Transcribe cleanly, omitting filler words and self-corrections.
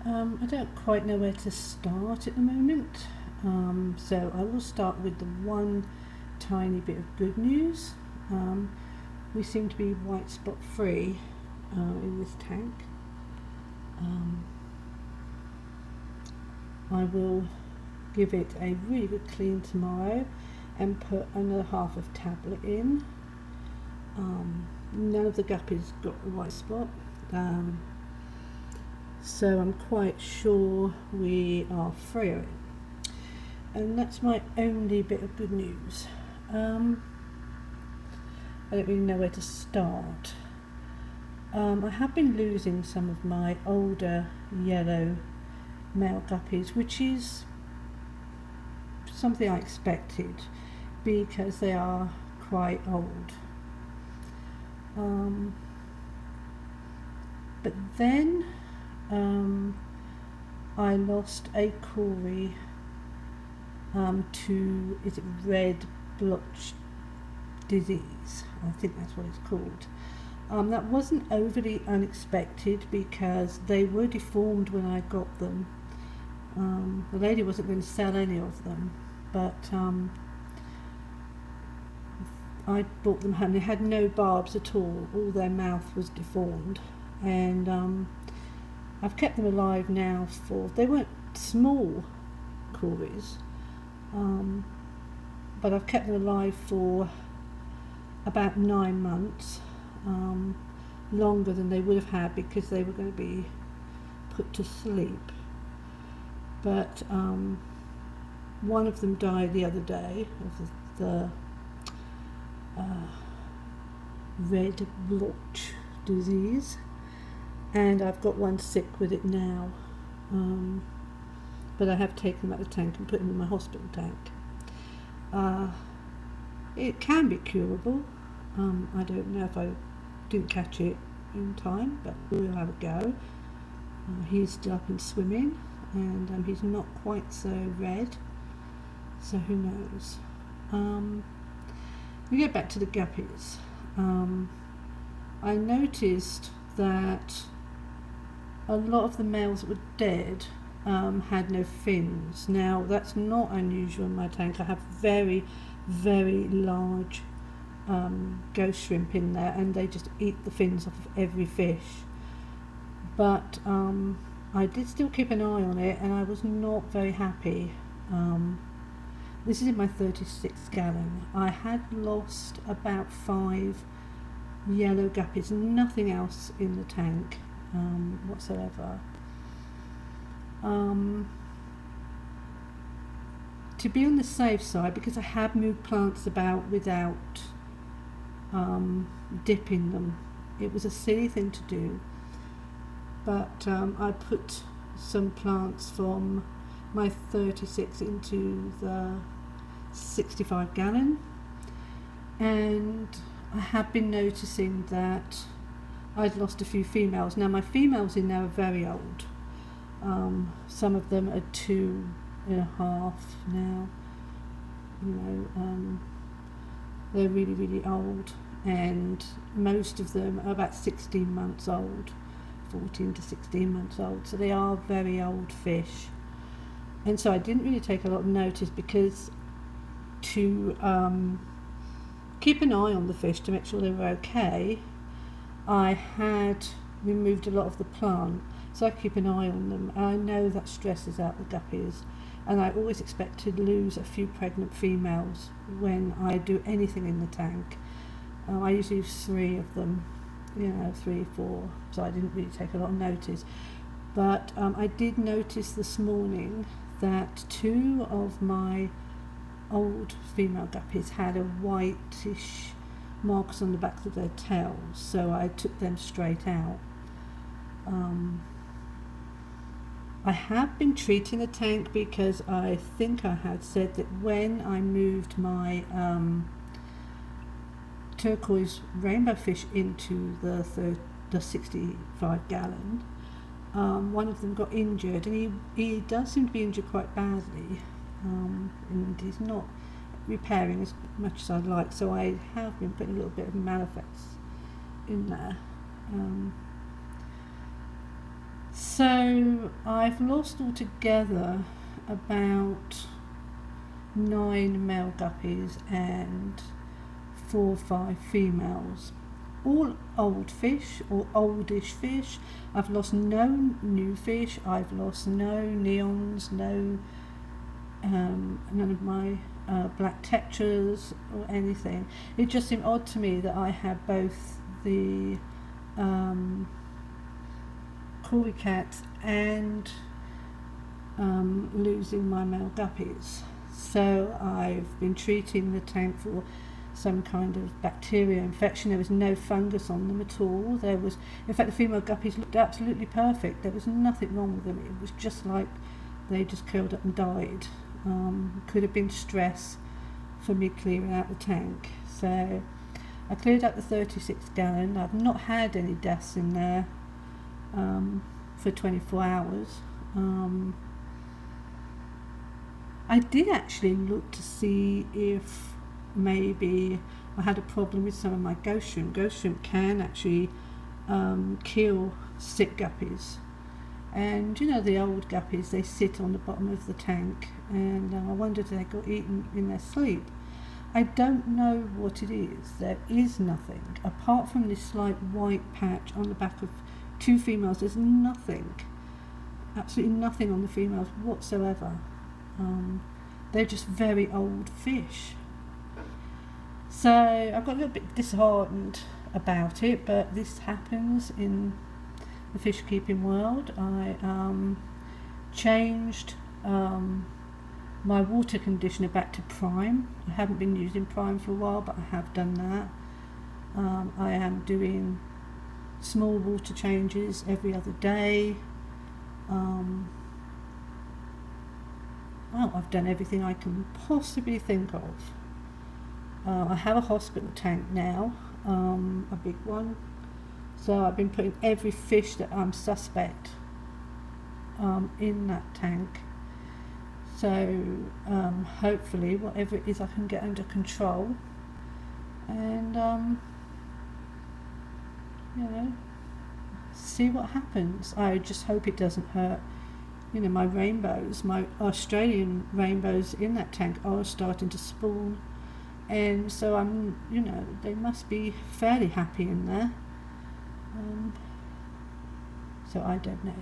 I don't quite know where to start at the moment, so I will start with the one tiny bit of good news. We seem to be white spot free in this tank. I will give it a really good clean tomorrow and put another half of tablet in. None of the guppies got the white spot, so I'm quite sure we are free of it, and that's my only bit of good news. I don't really know where to start. I have been losing some of my older yellow male guppies, which is something I expected because they are quite old. But then I lost a Corey to, is it red blotch disease? I think that's what it's called. That wasn't overly unexpected because they were deformed when I got them. The lady wasn't going to sell any of them, but I bought them home. They had no barbs at all their mouth was deformed, and I've kept them alive now they weren't small Corys, but I've kept them alive for about 9 months, longer than they would have had because they were going to be put to sleep. But one of them died the other day of the red blotch disease, and I've got one sick with it now, but I have taken them out of the tank and put them in my hospital tank. It can be curable. I don't know if I didn't catch it in time, but we'll have a go. He's still up and swimming, and he's not quite so red, so who knows. We get back to the guppies. I noticed that a lot of the males that were dead had no fins. Now that's not unusual in my tank. I have very, very large ghost shrimp in there, and they just eat the fins off of every fish. But I did still keep an eye on it, and I was not very happy. This is in my 36 gallon. I had lost about 5 yellow guppies, nothing else in the tank whatsoever. To be on the safe side, because I have moved plants about without dipping them, it was a silly thing to do, but I put some plants from my 36 into the 65 gallon, and I have been noticing that I'd lost a few females. Now my females in there are very old. Some of them are 2.5 now. They're really, really old, and most of them are about 16 months old, 14 to 16 months old, so they are very old fish. And so I didn't really take a lot of notice, because to keep an eye on the fish to make sure they were okay, I had removed a lot of the plant, so I keep an eye on them. And I know that stresses out the guppies, and I always expect to lose a few pregnant females when I do anything in the tank. I usually use 3 of them, 3, 4, so I didn't really take a lot of notice. But I did notice this morning that 2 of my old female guppies had a whitish marks on the backs of their tails, so I took them straight out. I have been treating the tank because I think I had said that when I moved my turquoise rainbow fish into the 65 gallon, one of them got injured, and he does seem to be injured quite badly, and he's not repairing as much as I'd like, so I have been putting a little bit of Malafex in there. So I've lost altogether about 9 male guppies and 4 or 5 females. All old fish or oldish fish. I've lost no new fish. I've lost no neons, none of my black tetras or anything. It just seemed odd to me that I had both the Cory cats and losing my male guppies. So I've been treating the tank for some kind of bacteria infection. There was no fungus on them at all. There was, in fact, the female guppies looked absolutely perfect. There was nothing wrong with them. It was just like they just curled up and died. Could have been stress for me clearing out the tank. So I cleared out the 36 gallon. I've not had any deaths in there for 24 hours. I did actually look to see if maybe I had a problem with some of my ghost shrimp. Ghost shrimp can actually kill sick guppies. And you know, the old guppies, they sit on the bottom of the tank, and I wondered if they got eaten in their sleep. I don't know what it is. There is nothing apart from this slight white patch on the back of 2 females. There's nothing, absolutely nothing on the females whatsoever. They're just very old fish. So I got a little bit disheartened about it, but this happens in the fish keeping world. I changed my water conditioner back to prime. I haven't been using prime for a while, but I have done that. I am doing small water changes every other day. Well, I've done everything I can possibly think of. I have a hospital tank now, a big one. So I've been putting every fish that I'm suspect in that tank. So hopefully whatever it is I can get under control, and you know, see what happens. I just hope it doesn't hurt. You know, my rainbows, my Australian rainbows in that tank are starting to spawn, and so I'm, you know, they must be fairly happy in there. So I don't know.